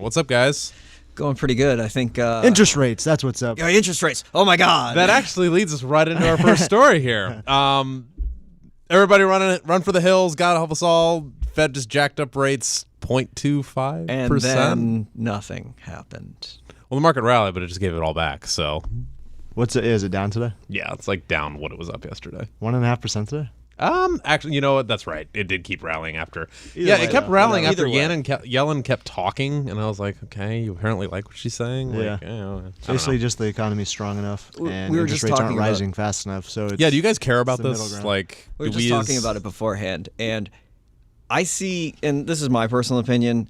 What's up, guys? Going pretty good, I think. Interest rates, that's what's up. Yeah, interest rates. Oh my God. That actually leads us right into our first story here. Everybody run for the hills. God help us all. Fed just jacked up rates 0.25%. And then nothing happened. Well, the market rallied, but it just gave it all back. So, Is it down today? yeah, it's like down what it was up yesterday. 1.5% today? Actually, you know what? That's right. It did keep rallying after. Either way, it kept though. rallying Either after way. Yellen kept talking, and I was like, okay, you apparently like what she's saying. Yeah. Like, I don't know. Basically, just the economy's strong enough, We and were interest just rates aren't talking about- rising fast enough. So it's, Yeah, do you guys care about the middle this? ground. Like, We were do just talking as- about it beforehand, and I see, and this is my personal opinion,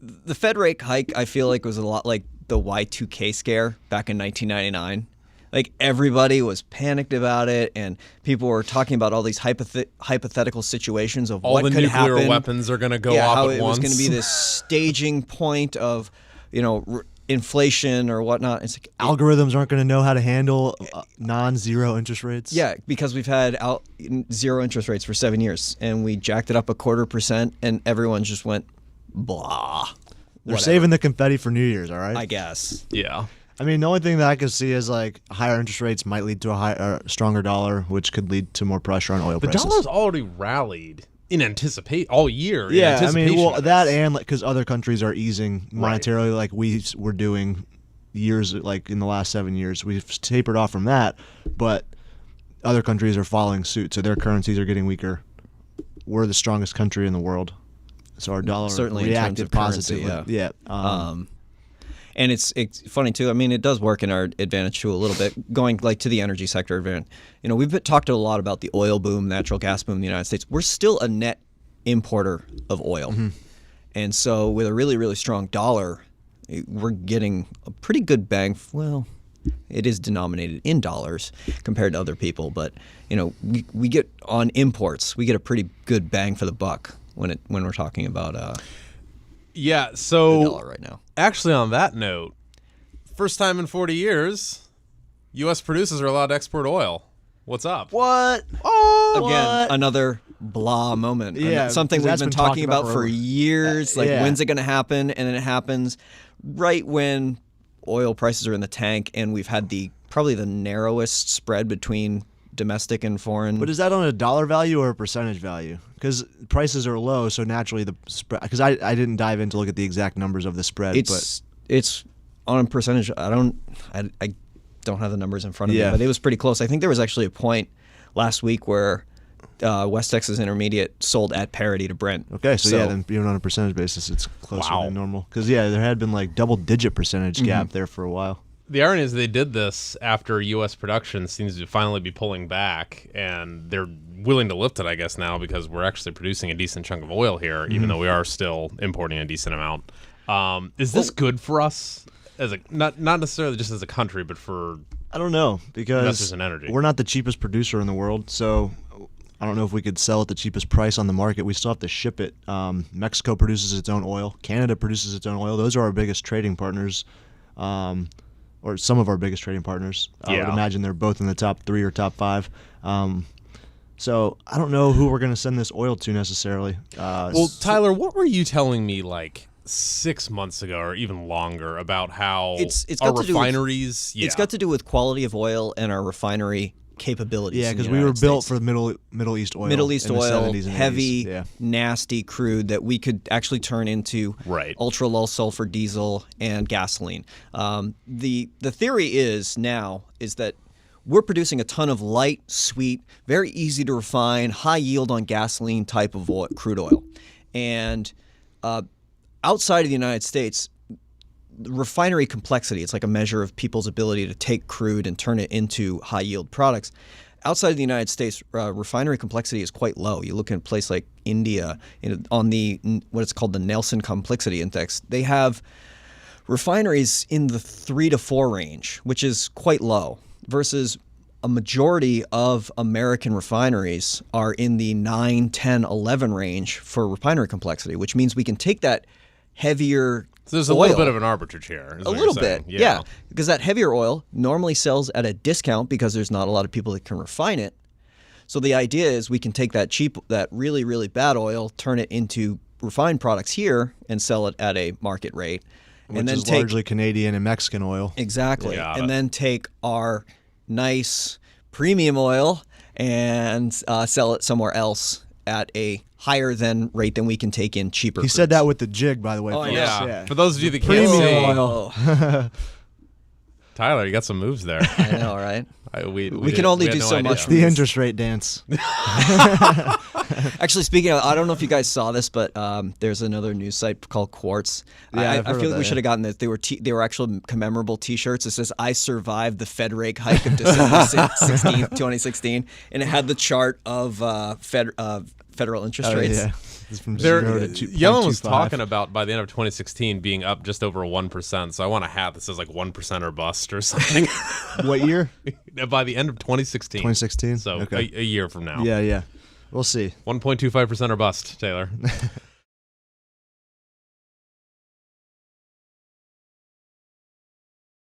the Fed rate hike, I feel like, was a lot like the Y2K scare back in 1999. Like, everybody was panicked about it, and people were talking about all these hypothetical situations of all what the could nuclear happen. weapons are going to go Yeah, off how at it once. was going to be this staging point of, inflation or whatnot. It's like, algorithms aren't going to know how to handle non-zero interest rates. yeah, because we've had zero interest rates for 7 years, and we jacked it up 0.25%, and everyone just went, blah. They're Whatever. saving the confetti for New Year's, all right? I guess. Yeah. I mean, the only thing that I could see is like higher interest rates might lead to a stronger dollar, which could lead to more pressure on oil The prices. dollar's already rallied in anticipate all year. Yeah, I mean, well, of that this. and because other countries are easing monetarily, like we were doing years, like in the last 7 years, we've tapered off from that, but other countries are following suit, so their currencies are getting weaker. We're the strongest country in the world, so our dollar Certainly in terms reacted of currency, positively. yeah. Yeah, And it's funny too. I mean, it does work in our advantage too a little bit. Going like to the energy sector advantage. We've talked a lot about the oil boom, natural gas boom in the United States. We're still a net importer of oil, and so with a really, really strong dollar, we're getting a pretty good bang. Well, it is denominated in dollars compared to other people, but we get on imports, we get a pretty good bang for the buck when we're talking about Yeah, the so dollar right now. actually on that note, first time in 40 years, U.S. producers are allowed to export oil. What's up? what? Again, another blah moment. Yeah, Something because we've that's been been talking talked about about for forever. years. Like, yeah. when's it going to happen? And then it happens right when oil prices are in the tank, and we've had probably the narrowest spread between domestic and foreign. But is that on a dollar value or a percentage value? Because prices are low, so naturally the spread. Because I didn't dive in to look at the exact numbers of the spread, It's on a percentage. I don't have the numbers in front of me, Yeah. but it was pretty close. I think there was actually a point last week where West Texas Intermediate sold at parity to Brent. okay, so yeah, then even on a percentage basis, it's closer Wow. than normal. Because there had been like double-digit percentage gap there for a while. The irony is they did this after U.S. production seems to finally be pulling back, and they're willing to lift it, I guess, now because we're actually producing a decent chunk of oil here, even though we are still importing a decent amount. Is this good for us as not necessarily just as a country, but for I don't know because investors in energy? we're not the cheapest producer in the world, so I don't know if we could sell at the cheapest price on the market. We still have to ship it. Mexico produces its own oil. Canada produces its own oil. Those are our biggest trading partners, or some of our biggest trading partners. I would Yeah. imagine they're both in the top 3 or top 5. So I don't know who we're going to send this oil to necessarily. Well, Tyler, what were you telling me like 6 months ago or even longer about how It's our got to do with- refineries? It's got to do with quality of oil and our refinery capabilities. yeah, in the because we were United built States. for Middle East oil. Middle East in the oil, 70s and 80s. heavy, Yeah. nasty crude that we could actually turn into Right. ultra low sulfur diesel and gasoline. The theory is that we're producing a ton of light, sweet, very easy to refine, high yield on gasoline type of crude oil, and outside of the United States, refinery complexity, it's like a measure of people's ability to take crude and turn it into high yield products. Outside of the United States, refinery complexity is quite low. You look at a place like India, on the what it's called the Nelson Complexity Index, they have refineries in the 3 to 4 range, which is quite low, versus a majority of American refineries are in the 9, 10, 11 range for refinery complexity, which means we can take that heavier So there's a oil, little bit of an arbitrage here. a little bit, yeah. Because that heavier oil normally sells at a discount because there's not a lot of people that can refine it. So the idea is we can take that cheap, that really, really bad oil, turn it into refined products here and sell it at a market rate. Which and then is take largely Canadian and Mexican oil. exactly, Got and it. then take our nice premium oil and sell it somewhere else at a higher than rate than we can take in cheaper. He said that with the jig, by the way. Oh, I folks. know. Yeah. For those of you that can't Premium see, oil. Oh, Tyler, you got some moves there. I know, right? We can only had do no so idea. much. The interest rate dance. Actually, speaking of, I don't know if you guys saw this, but there's another news site called Quartz. Yeah, I've I heard feel of like that, we yeah. should have gotten this. They were actual commemorable T-shirts. It says "I survived the Fed rate hike of December 16th, 2016," and it had the chart of federal interest Oh, rates. yeah. It's from There, 0 to Yellen was 2.25. talking about by the end of 2016 being up just over 1%. So I want a hat that says like 1% or bust or something. What year? By the end of 2016. 2016? So Okay. a year from now. Yeah, yeah. We'll see. 1.25% or bust, Taylor.